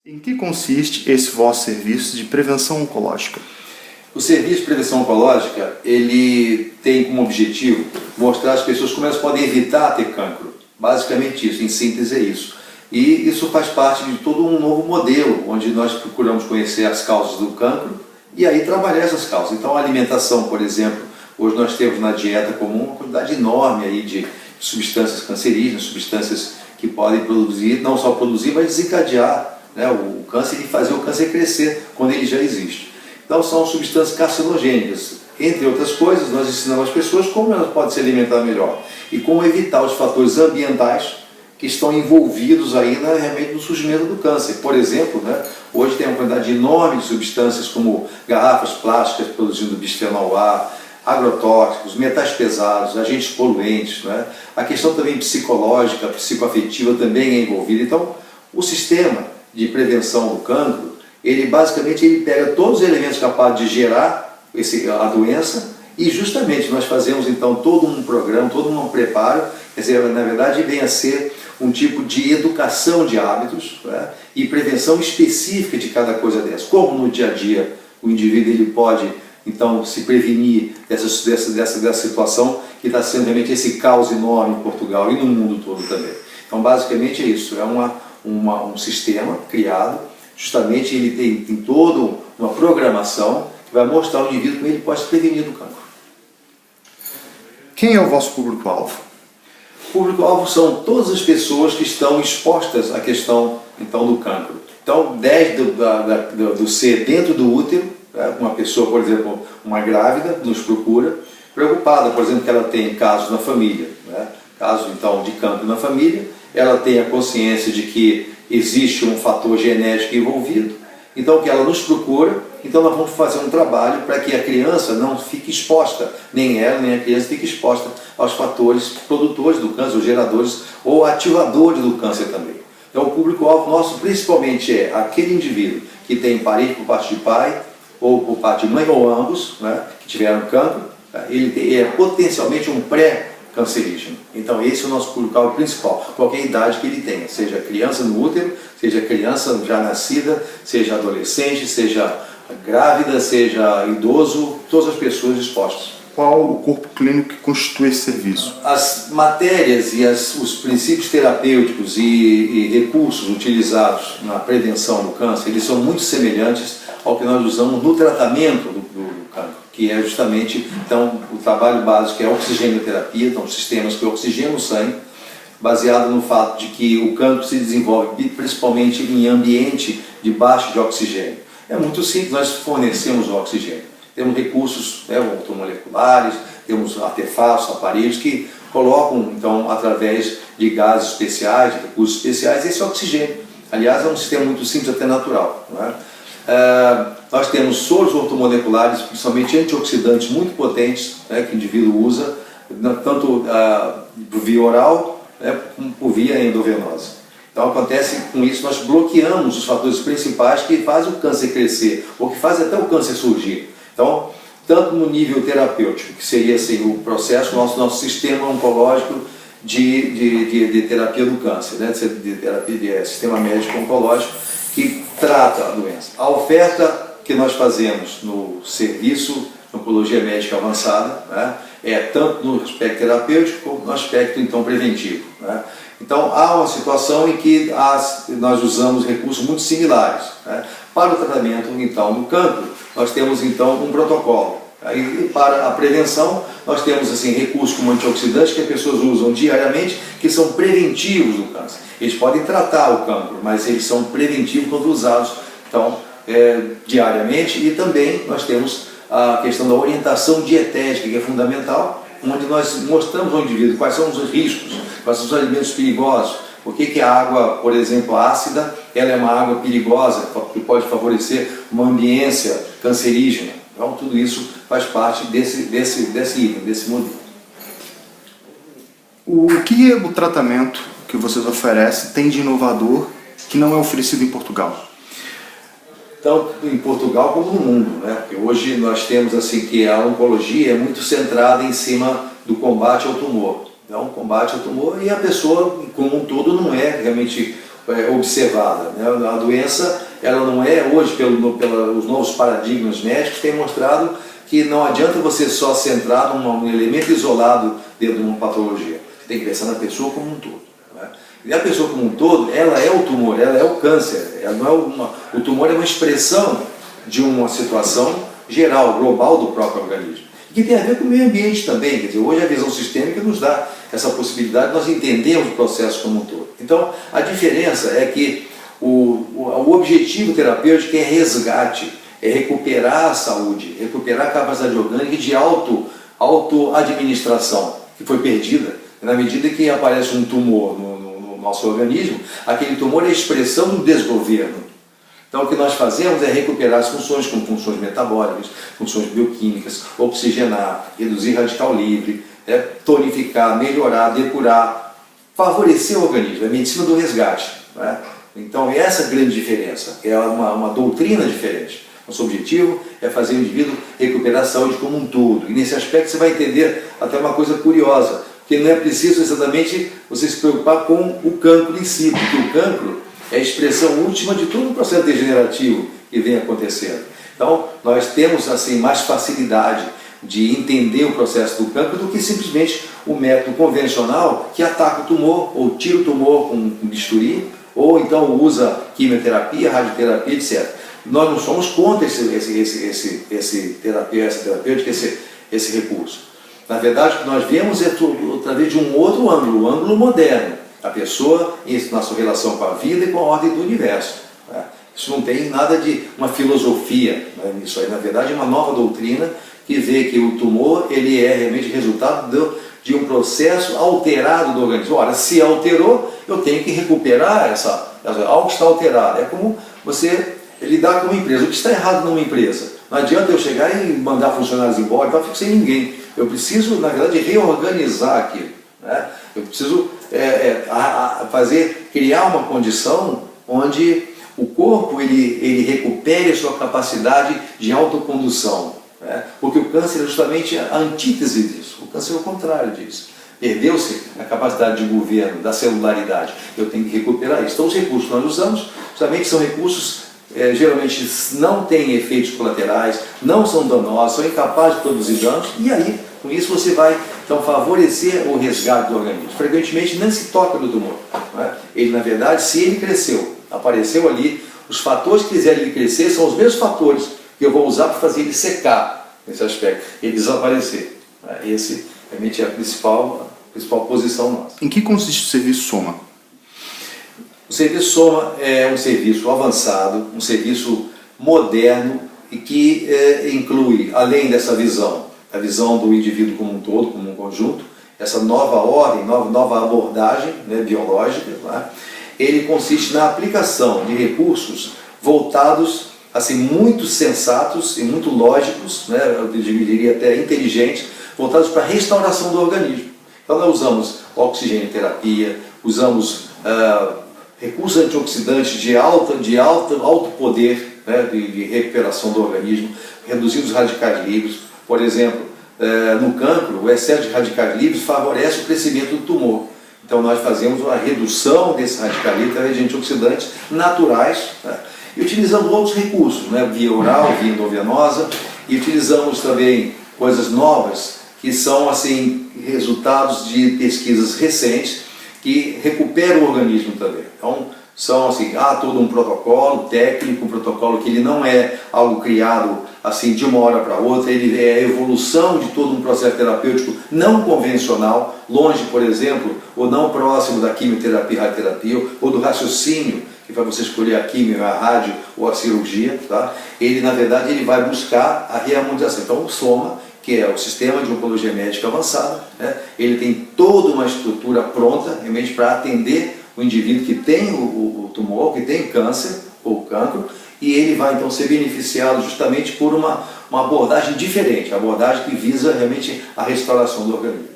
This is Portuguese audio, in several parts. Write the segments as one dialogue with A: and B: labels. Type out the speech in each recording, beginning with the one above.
A: Em que consiste esse vosso serviço de prevenção oncológica?
B: O serviço de prevenção oncológica, ele tem como objetivo mostrar às pessoas como elas podem evitar ter cancro. Basicamente isso, em síntese é isso. E isso faz parte de todo um novo modelo, onde nós procuramos conhecer as causas do cancro e aí trabalhar essas causas. Então a alimentação, por exemplo, hoje nós temos na dieta comum uma quantidade enorme aí de substâncias cancerígenas, substâncias que podem produzir, não só produzir, mas desencadear, né, o câncer e fazer o câncer crescer quando ele já existe. Então são substâncias carcinogênicas. Entre outras coisas, nós ensinamos as pessoas como elas podem se alimentar melhor e como evitar os fatores ambientais que estão envolvidos aí realmente no surgimento do câncer. Por exemplo, né, hoje tem uma quantidade enorme de substâncias como garrafas plásticas produzindo bisfenol A, agrotóxicos, metais pesados, agentes poluentes, né? A questão também psicológica, psicoafetiva também é envolvida. Então, o sistema de prevenção do cancro, ele basicamente pega todos os elementos capazes de gerar a doença e justamente nós fazemos então todo um programa, todo um preparo, quer dizer, na verdade vem a ser um tipo de educação de hábitos, né, e prevenção específica de cada coisa dessa. Como no dia a dia o indivíduo ele pode então se prevenir dessa situação que está sendo realmente esse caos enorme em Portugal e no mundo todo também. Então basicamente é isso, é um sistema criado, justamente ele tem toda uma programação que vai mostrar ao indivíduo como ele pode se prevenir do cancro.
A: Quem é o vosso público-alvo?
B: O público-alvo são todas as pessoas que estão expostas à questão então, do cancro. Então, desde do ser dentro do útero, uma pessoa, por exemplo, uma grávida, nos procura, preocupada, por exemplo, que ela tem casos na família, né? Casos então de cancro na família, ela tem a consciência de que existe um fator genético envolvido, então que ela nos procura, então nós vamos fazer um trabalho para que a criança não fique exposta, nem ela nem a criança fique exposta aos fatores produtores do câncer, os geradores ou ativadores do câncer também. Então o público-alvo nosso principalmente é aquele indivíduo que tem parente por parte de pai, ou por parte de mãe, ou ambos, né, que tiveram cancro, ele é potencialmente um pré-cancerígeno. Então esse é o nosso público-alvo principal, qualquer idade que ele tenha, seja criança no útero, seja criança já nascida, seja adolescente, seja grávida, seja idoso, todas as pessoas expostas.
A: Qual o corpo clínico que constitui esse serviço?
B: As matérias e os princípios terapêuticos e recursos utilizados na prevenção do câncer, eles são muito semelhantes ao que nós usamos no tratamento do cancro, que é justamente então, o trabalho básico, que é a oxigenoterapia, então sistemas que oxigenam o sangue, baseado no fato de que o cancro se desenvolve principalmente em ambiente de baixo de oxigênio. É muito simples, nós fornecemos o oxigênio. Temos recursos automoleculares, temos artefatos, aparelhos que colocam, então, através de gases especiais, de recursos especiais, esse oxigênio. Aliás, é um sistema muito simples, até natural. Não é? Nós temos soros ortomoleculares, principalmente antioxidantes muito potentes, né, que o indivíduo usa, tanto por via oral, né, como por via endovenosa. Então acontece com isso, nós bloqueamos os fatores principais que fazem o câncer crescer, ou que fazem até o câncer surgir. Então, tanto no nível terapêutico, que seria assim, o processo, nosso sistema oncológico de terapia do câncer, né, de terapia de sistema médico oncológico, que trata a doença. A oferta que nós fazemos no serviço de oncologia médica avançada, né, é tanto no aspecto terapêutico como no aspecto então preventivo, né. Então há uma situação em que nós usamos recursos muito similares, né. Para o tratamento então do cancro, nós temos então um protocolo. E para a prevenção, nós temos assim, recursos como antioxidantes que as pessoas usam diariamente, que são preventivos do câncer. Eles podem tratar o cancro, mas eles são preventivos quando usados então, diariamente. E também nós temos a questão da orientação dietética, que é fundamental, onde nós mostramos ao indivíduo quais são os riscos, quais são os alimentos perigosos, por que a água, por exemplo, ácida, ela é uma água perigosa, que pode favorecer uma ambiência cancerígena. Então, tudo isso faz parte desse item, desse modelo.
A: O que o tratamento que vocês oferecem tem de inovador que não é oferecido em Portugal?
B: Tanto em Portugal como no mundo, né? Porque hoje nós temos assim que a oncologia é muito centrada em cima do combate ao tumor. Então, combate ao tumor e a pessoa como um todo não é realmente observada, né? A doença, ela não é, hoje, pelos novos paradigmas médicos, tem mostrado que não adianta você só centrar num elemento isolado dentro de uma patologia. Você tem que pensar na pessoa como um todo. Né? E a pessoa como um todo, ela é o tumor, ela é o câncer. Ela não é o tumor é uma expressão de uma situação geral, global do próprio organismo. E que tem a ver com o meio ambiente também. Quer dizer, hoje a visão sistêmica nos dá essa possibilidade de nós entendermos o processo como um todo. Então, a diferença é que o objetivo terapêutico é resgate, é recuperar a saúde, recuperar a capacidade orgânica de auto-administração, que foi perdida. Na medida que aparece um tumor no nosso organismo, aquele tumor é a expressão do desgoverno. Então o que nós fazemos é recuperar as funções, como funções metabólicas, funções bioquímicas, oxigenar, reduzir radical livre, tonificar, melhorar, depurar, favorecer o organismo, é a medicina do resgate. Né? Então essa é a grande diferença, é uma doutrina diferente. Nosso objetivo é fazer o indivíduo recuperar a saúde como um todo. E nesse aspecto você vai entender até uma coisa curiosa, que não é preciso exatamente você se preocupar com o cancro em si, porque o cancro é a expressão última de todo o processo degenerativo que vem acontecendo. Então, nós temos assim mais facilidade de entender o processo do cancro do que simplesmente o método convencional que ataca o tumor, ou tira o tumor com um bisturi, ou então usa quimioterapia, radioterapia, etc. Nós não somos contra esse terapêutico, esse recurso. Na verdade, o que nós vemos é através de um outro ângulo, o ângulo moderno. A pessoa, na sua relação com a vida e com a ordem do universo. Né? Isso não tem nada de uma filosofia, né? Isso aí, na verdade, é uma nova doutrina que vê que o tumor ele é realmente resultado de um processo alterado do organismo. Ora, se alterou, eu tenho que recuperar algo que está alterado. É como você lidar com uma empresa. O que está errado numa empresa? Não adianta eu chegar e mandar funcionários embora, então eu fico sem ninguém. Eu preciso, na verdade, reorganizar aquilo. Né? Eu preciso criar uma condição onde o corpo ele recupere a sua capacidade de autocondução. Né? Porque o câncer é justamente a antítese disso. O câncer é o contrário disso. Perdeu-se a capacidade de governo, da celularidade. Eu tenho que recuperar isso. Então os recursos que nós usamos, justamente são recursos geralmente não têm efeitos colaterais, não são danosos, são incapazes de produzir danos, e aí, com isso, você vai então favorecer o resgate do organismo. Frequentemente nem se toca no tumor. Né? Ele, na verdade, se ele cresceu, apareceu ali, os fatores que fizeram ele crescer são os mesmos fatores que eu vou usar para fazer ele secar, nesse aspecto, ele desaparecer. Né? Esse realmente é a principal posição nossa.
A: Em que consiste o serviço Soma?
B: O serviço Soma é um serviço avançado, um serviço moderno e que inclui, além dessa visão, a visão do indivíduo como um todo, como um conjunto, essa nova ordem, nova abordagem, né, biológica, né? Ele consiste na aplicação de recursos voltados, assim, muito sensatos e muito lógicos, né, eu diria até inteligentes, voltados para a restauração do organismo. Então nós usamos oxigenoterapia, usamos recursos antioxidantes de alto poder, né, de recuperação do organismo, reduzindo os radicais livres. Por exemplo, no cancro, o excesso de radicais livres favorece o crescimento do tumor. Então nós fazemos uma redução desse radical livre através de antioxidantes naturais, né, e utilizamos outros recursos, né, via oral, via endovenosa, e utilizamos também coisas novas que são assim resultados de pesquisas recentes que recuperam o organismo também. Então, são assim, todo um protocolo técnico, um protocolo que ele não é algo criado assim de uma hora para outra, ele é a evolução de todo um processo terapêutico não convencional, longe, por exemplo, ou não próximo da quimioterapia, radioterapia, ou do raciocínio, que vai você escolher a quimio, a rádio ou a cirurgia, tá? Ele, na verdade, ele vai buscar a reharmonização. Então, o Soma, que é o Sistema de Oncologia Médica Avançada, né? Ele tem toda uma estrutura pronta, realmente, para atender o indivíduo que tem o tumor, que tem câncer ou cancro, e ele vai então ser beneficiado justamente por uma abordagem diferente, a abordagem que visa realmente a restauração do organismo.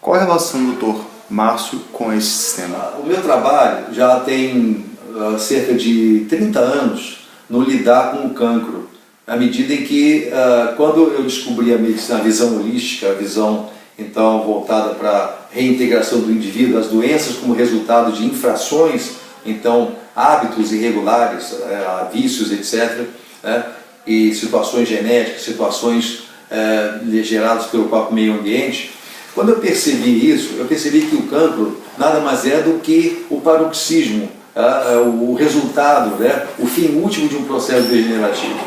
A: Qual a relação do Dr. Márcio com esse sistema?
B: O meu trabalho já tem cerca de 30 anos no lidar com o cancro, à medida em que, quando eu descobri a medicina, a visão holística, a visão então voltada para a reintegração do indivíduo às doenças como resultado de infrações, então hábitos irregulares, vícios, etc., e situações genéticas, situações geradas pelo próprio meio ambiente. Quando eu percebi isso, eu percebi que o cancro nada mais é do que o paroxismo, o resultado, o fim último de um processo degenerativo.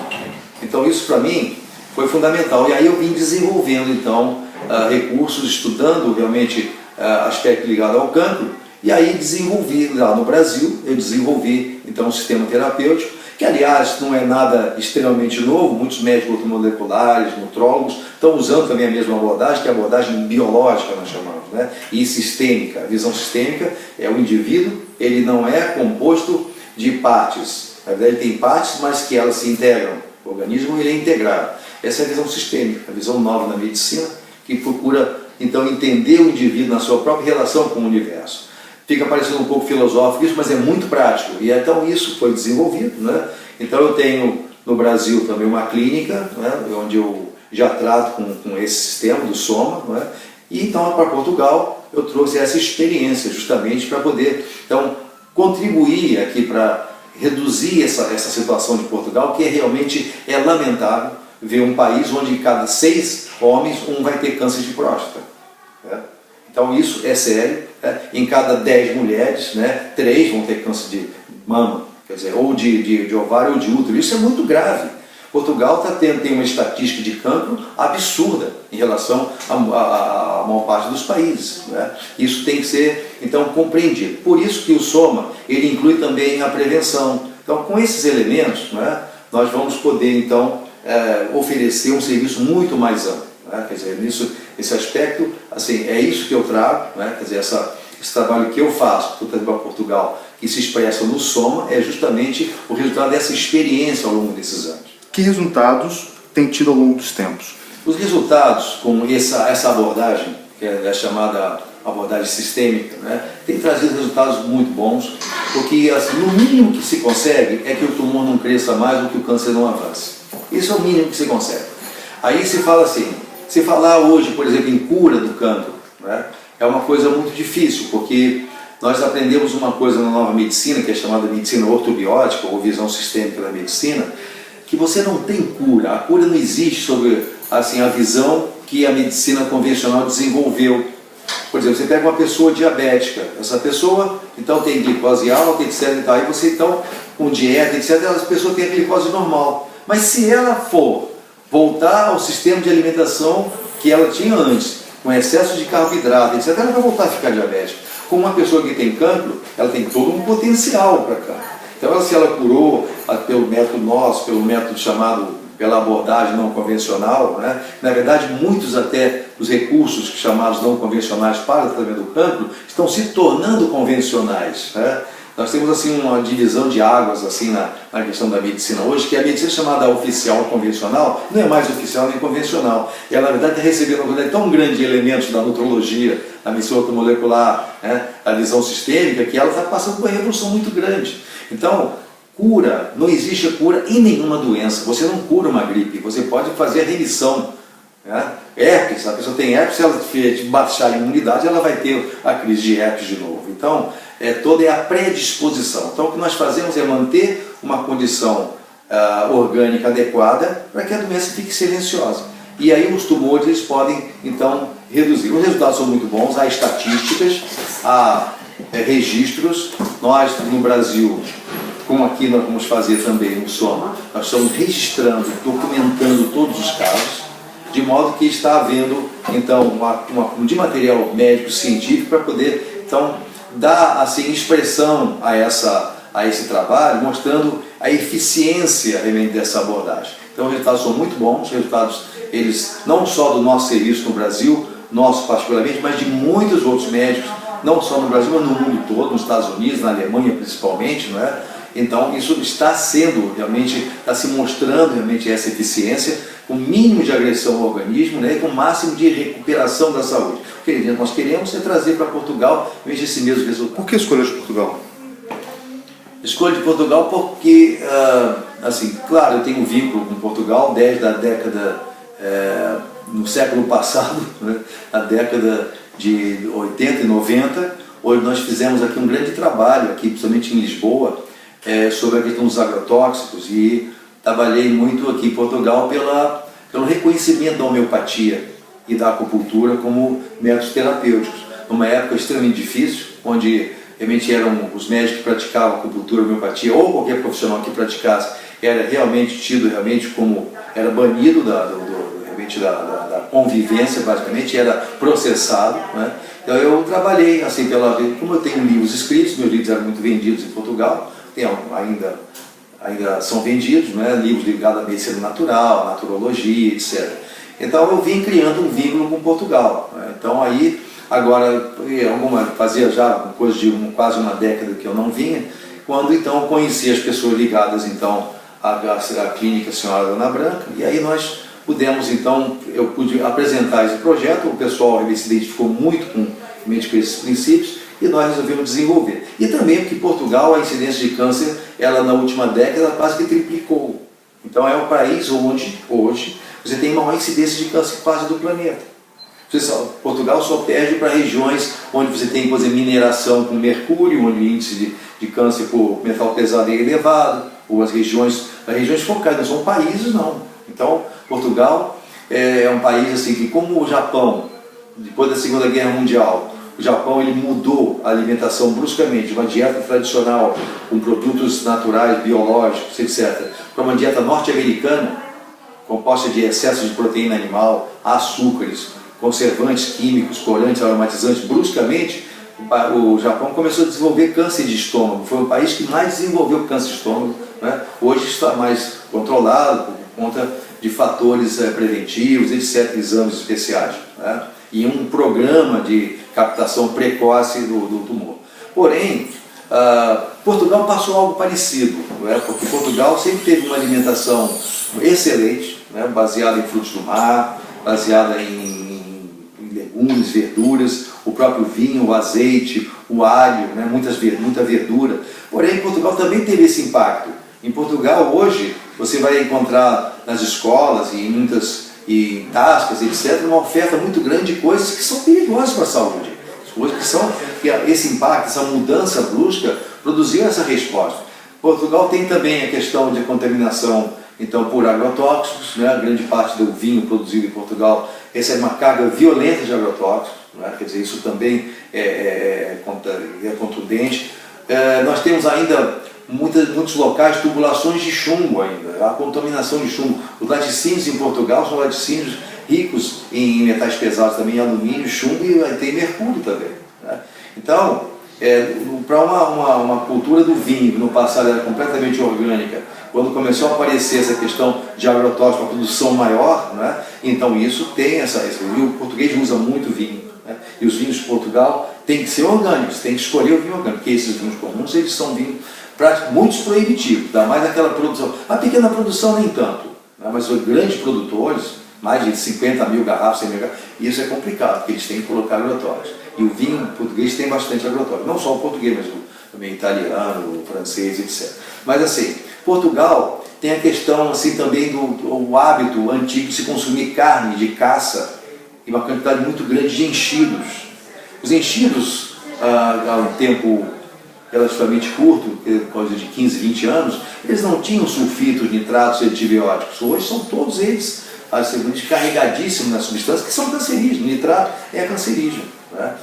B: Então isso para mim foi fundamental. E aí eu vim desenvolvendo então recursos, estudando realmente aspecto ligado ao cancro, e aí desenvolvi lá no Brasil, eu desenvolvi então um sistema terapêutico, que aliás não é nada extremamente novo, muitos médicos ortomoleculares, nutrólogos estão usando também a mesma abordagem, que é a abordagem biológica, nós chamamos, e sistêmica. A visão sistêmica é o indivíduo, ele não é composto de partes, na verdade ele tem partes, mas que elas se integram, o organismo ele é integrado. Essa é a visão sistêmica, a visão nova na medicina, que procura então entender o indivíduo na sua própria relação com o universo. Fica parecendo um pouco filosófico isso, mas é muito prático. E então isso foi desenvolvido. Então eu tenho no Brasil também uma clínica, onde eu já trato com esse sistema do Soma. E então para Portugal eu trouxe essa experiência justamente para poder então, contribuir aqui para reduzir essa situação de Portugal, que realmente é lamentável ver um país onde cada 6 homens, um vai ter câncer de próstata. Então isso é sério. Em cada 10 mulheres, 3 vão ter câncer de mama, quer dizer, ou de ovário ou de útero. Isso é muito grave. Portugal tem uma estatística de cancro absurda em relação à maior parte dos países. Isso tem que ser, então, compreendido. Por isso que o Soma, ele inclui também a prevenção. Então, com esses elementos, nós vamos poder, então, oferecer um serviço muito mais amplo. Quer dizer, nesse aspecto, assim, é isso que eu trago, quer dizer, esse trabalho que eu faço, que eu trago para Portugal, que se expressa no Soma, é justamente o resultado dessa experiência ao longo desses anos.
A: Que resultados tem tido ao longo dos tempos?
B: Os resultados com essa abordagem, que é a chamada abordagem sistêmica, tem trazido resultados muito bons, porque assim, no mínimo que se consegue é que o tumor não cresça mais ou que o câncer não avance. Isso é o mínimo que se consegue. Aí se fala assim, se falar hoje, por exemplo, em cura do cancro, é uma coisa muito difícil, porque nós aprendemos uma coisa na nova medicina, que é chamada medicina ortobiótica, ou visão sistêmica da medicina, que você não tem cura. A cura não existe sobre assim, a visão que a medicina convencional desenvolveu. Por exemplo, você pega uma pessoa diabética, essa pessoa então tem glicose alta, etc. Aí você então, com dieta, etc., essa pessoa tem a glicose normal. Mas se ela for voltar ao sistema de alimentação que ela tinha antes, com excesso de carboidrato, etc., ela vai voltar a ficar diabética. Como uma pessoa que tem cancro, ela tem todo um potencial para cancro. Então, se ela curou pelo método nosso, pelo método pela abordagem não convencional, na verdade, muitos até os recursos chamados não convencionais para o tratamento do cancro estão se tornando convencionais. Nós temos assim uma divisão de águas assim na questão da medicina hoje, que a medicina chamada oficial convencional não é mais oficial nem convencional. E ela, na verdade, está recebendo uma quantidade tão grande de elementos da nutrologia, da medicina ortomolecular, da visão sistêmica, que ela está passando por uma revolução muito grande. Então, cura, não existe cura em nenhuma doença. Você não cura uma gripe, você pode fazer a remissão. Herpes, a pessoa tem herpes, se ela baixar a imunidade, ela vai ter a crise de herpes de novo. Então, toda a predisposição. Então, o que nós fazemos é manter uma condição orgânica adequada para que a doença fique silenciosa. E aí os tumores eles podem, então, reduzir. Os resultados são muito bons, há estatísticas, há registros. Nós, no Brasil, como aqui nós vamos fazer também no Soma, nós estamos registrando, documentando todos os casos, de modo que está havendo, então, de material médico científico para poder, então, dar assim, expressão a esse trabalho, mostrando a eficiência realmente dessa abordagem. Então, os resultados são muito bons, os resultados, eles não só do nosso serviço no Brasil, nosso particularmente, mas de muitos outros médicos, não só no Brasil, mas no mundo todo, nos Estados Unidos, na Alemanha principalmente, Então, isso está sendo realmente, está se mostrando realmente essa eficiência, com o mínimo de agressão ao organismo, e com o máximo de recuperação da saúde. O que nós queremos é trazer para Portugal esse mesmo resultado.
A: Por que escolher de Portugal?
B: Escolho de Portugal porque, assim, claro, eu tenho um vínculo com Portugal desde a década no século passado, né, na década de 80 e 90, onde nós fizemos aqui um grande trabalho, aqui, principalmente em Lisboa, sobre a questão dos agrotóxicos, e trabalhei muito aqui em Portugal pelo reconhecimento da homeopatia e da acupuntura como métodos terapêuticos. Numa época extremamente difícil, onde realmente eram os médicos que praticavam acupuntura, homeopatia, ou qualquer profissional que praticasse, era realmente tido como, era banido da convivência, basicamente, era processado, né? Então eu trabalhei, assim, como eu tenho livros escritos, meus livros eram muito vendidos em Portugal, ainda são vendidos, né? Livros ligados à medicina natural, naturologia, etc. Então eu vim criando um vínculo com Portugal, né? Então aí, agora, fazia já coisa de quase uma década que eu não vinha, quando então eu conheci as pessoas ligadas então à clínica Senhora Dona Branca, e aí eu pude apresentar esse projeto, o pessoal se identificou muito com esses princípios, e nós resolvemos desenvolver. E também porque Portugal, a incidência de câncer, ela na última década quase que triplicou. Então é um país onde hoje você tem maior incidência de câncer quase do planeta. Portugal só perde para regiões onde você tem, por exemplo, mineração com mercúrio, onde o índice de câncer por metal pesado é elevado, ou as regiões focais, não são países não. Então Portugal é um país assim que, como o Japão, depois da Segunda Guerra Mundial, o Japão ele mudou a alimentação bruscamente de uma dieta tradicional com produtos naturais, biológicos, etc., para uma dieta norte-americana, composta de excesso de proteína animal, açúcares, conservantes químicos, corantes, aromatizantes, bruscamente, o Japão começou a desenvolver câncer de estômago. Foi o país que mais desenvolveu câncer de estômago, né? Hoje está mais controlado por conta de fatores preventivos, etc., exames especiais, né? E um programa de captação precoce do tumor. Porém, Portugal passou algo parecido, né? Porque Portugal sempre teve uma alimentação excelente, né? Baseada em frutos do mar, baseada em legumes, verduras, o próprio vinho, o azeite, o alho, né? muita verdura. Porém, Portugal também teve esse impacto. Em Portugal, hoje, você vai encontrar nas escolas e em tascas, etc., uma oferta muito grande de coisas que são perigosas para a saúde. Coisas que esse impacto, essa mudança brusca, produziu essa resposta. Portugal tem também a questão de contaminação então, por agrotóxicos, né? A grande parte do vinho produzido em Portugal recebe uma carga violenta de agrotóxicos, né? Quer dizer, isso também é contundente. Nós temos ainda muitos locais tubulações de chumbo ainda, a contaminação de chumbo. Os laticínios em Portugal são laticínios ricos em metais pesados também, alumínio, chumbo, e tem mercúrio também, né? Então, para uma cultura do vinho, que no passado era completamente orgânica, quando começou a aparecer essa questão de agrotóxico, uma produção maior, né? Então isso tem o português usa muito vinho, né? E os vinhos de Portugal têm que ser orgânicos, tem que escolher o vinho orgânico, porque esses vinhos comuns eles são vinhos muitos proibitivos, dá mais aquela produção. A pequena produção nem tanto, né? Mas os grandes produtores, mais de 50 mil garrafas, 100 mil garrafas, e isso é complicado, porque eles têm que colocar agrotóxicos. E o vinho português tem bastante agrotóxico, não só o português, mas também italiano, o francês, etc. Mas assim, Portugal tem a questão assim também do hábito antigo de se consumir carne de caça e uma quantidade muito grande de enchidos. Os enchidos, há um tempo relativamente curto, coisa de 15, 20 anos, eles não tinham sulfitos, nitratos e antibióticos. Hoje são todos eles carregadíssimos nas substâncias que são cancerígenos. Nitrato é cancerígeno, né?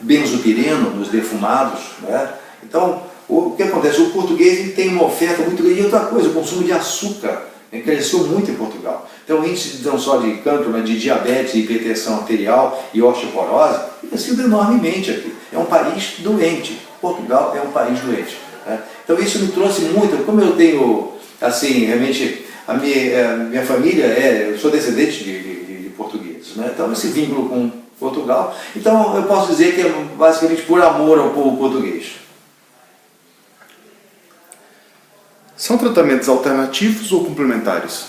B: Benzopireno nos defumados, né? Então, o que acontece? O português ele tem uma oferta muito grande. E outra coisa, o consumo de açúcar cresceu muito em Portugal. Então, o índice não só de cancro, mas de diabetes, hipertensão arterial e osteoporose cresceu enormemente aqui. É um país doente. Portugal é um país doente, né? Então, isso me trouxe muito. Como eu tenho, assim, realmente, a minha família eu sou descendente de portugueses, né? Então, esse vínculo com Portugal. Então, eu posso dizer que é basicamente por amor ao povo português.
A: São tratamentos alternativos ou complementares?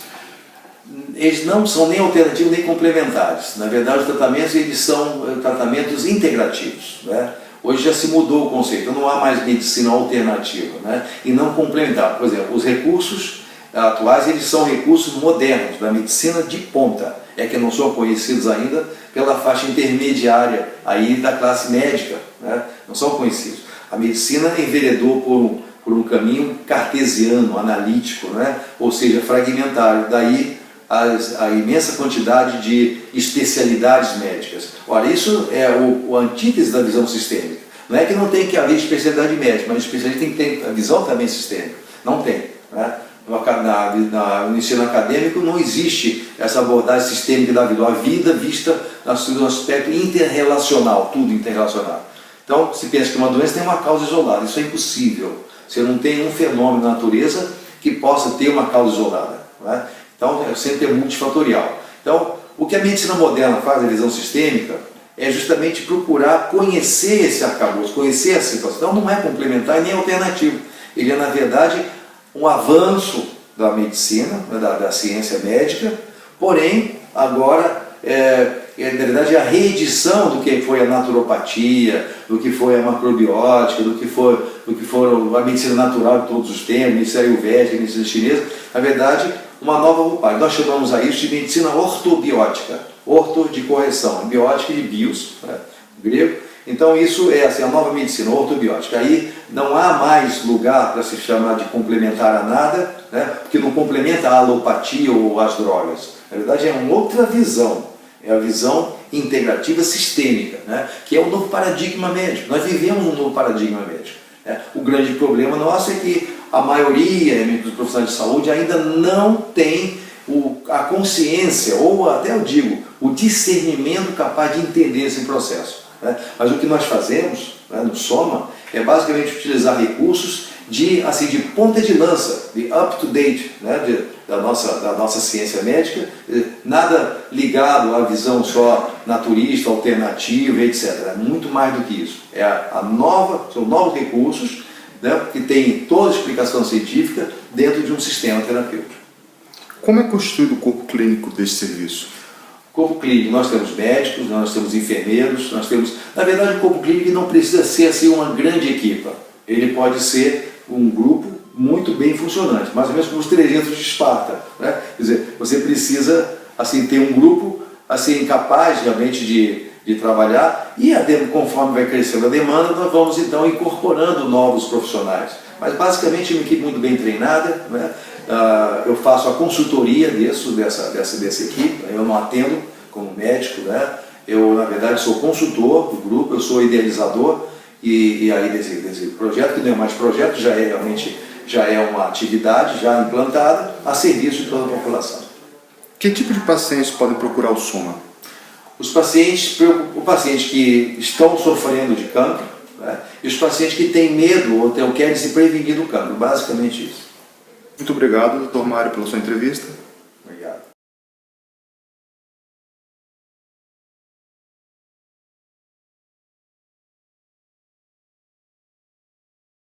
B: Eles não são nem alternativos nem complementares. Na verdade, os tratamentos eles são tratamentos integrativos, né? Hoje já se mudou o conceito, não há mais medicina alternativa, né? E não complementar. Por exemplo, os recursos atuais, eles são recursos modernos, da medicina de ponta, que não são conhecidos ainda pela faixa intermediária aí da classe médica, né? Não são conhecidos. A medicina enveredou por um caminho cartesiano, analítico, né? Ou seja, fragmentário, daí a imensa quantidade de especialidades médicas. Ora, isso é o antítese da visão sistêmica. Não é que não tem que haver especialidade médica, mas o especialista tem que ter a visão também sistêmica. Não tem, né? No ensino acadêmico não existe essa abordagem sistêmica da vida, a vida vista no aspecto interrelacional, tudo interrelacionado. Então, se pensa que uma doença tem uma causa isolada, isso é impossível. Você não tem um fenômeno na natureza que possa ter uma causa isolada, né? Então, sempre é multifatorial. Então, o que a medicina moderna faz, a visão sistêmica, é justamente procurar conhecer esse arcabouço, conhecer essa situação. Então, não é complementar e nem alternativo. Ele é, na verdade, um avanço da medicina, da ciência médica, porém, agora, na verdade, a reedição do que foi a naturopatia, do que foi a macrobiótica, do que foram a medicina natural de todos os tempos, a medicina ayurvédica, a medicina chinesa, na verdade, uma nova roupagem. Nós chamamos a isso de medicina ortobiótica, orto de correção, biótica de bios, né, grego. Então isso é assim, a nova medicina ortobiótica. Aí não há mais lugar para se chamar de complementar a nada, né, porque não complementa a alopatia ou as drogas. Na verdade é uma outra visão, é a visão integrativa sistêmica, né, que é o novo paradigma médico. Nós vivemos um novo paradigma médico, né. O grande problema nosso é que a maioria dos profissionais de saúde ainda não tem a consciência, ou até eu digo, o discernimento capaz de entender esse processo, né? Mas o que nós fazemos, né, no Soma é basicamente utilizar recursos de ponta de lança, de up-to-date, né, da nossa ciência médica, nada ligado à visão só naturista, alternativa, etc. É muito mais do que isso. São novos recursos, né, que têm toda a explicação científica dentro de um sistema terapêutico.
A: Como é constituído o corpo clínico desse serviço?
B: Corpo clínico, nós temos médicos, nós temos enfermeiros, nós temos... Na verdade, o corpo clínico não precisa ser assim, uma grande equipa. Ele pode ser um grupo muito bem funcionante, mais ou menos como os 300 de Esparta, né? Quer dizer, você precisa assim, ter um grupo assim, capaz realmente de trabalhar e, conforme vai crescendo a demanda, nós vamos então incorporando novos profissionais. Mas basicamente é uma equipe muito bem treinada, né? Eu faço a consultoria dessa equipe, eu não atendo como médico, né? Eu, na verdade, sou consultor do grupo, eu sou idealizador e aí desse projeto, que não é mais projeto, já é uma atividade já implantada a serviço de toda a população.
A: Que tipo de pacientes podem procurar o Soma?
B: Os pacientes que estão sofrendo de cancro, né? E os pacientes que têm medo ou querem se prevenir do cancro, basicamente isso.
A: Muito obrigado, Dr. Mário, pela sua entrevista.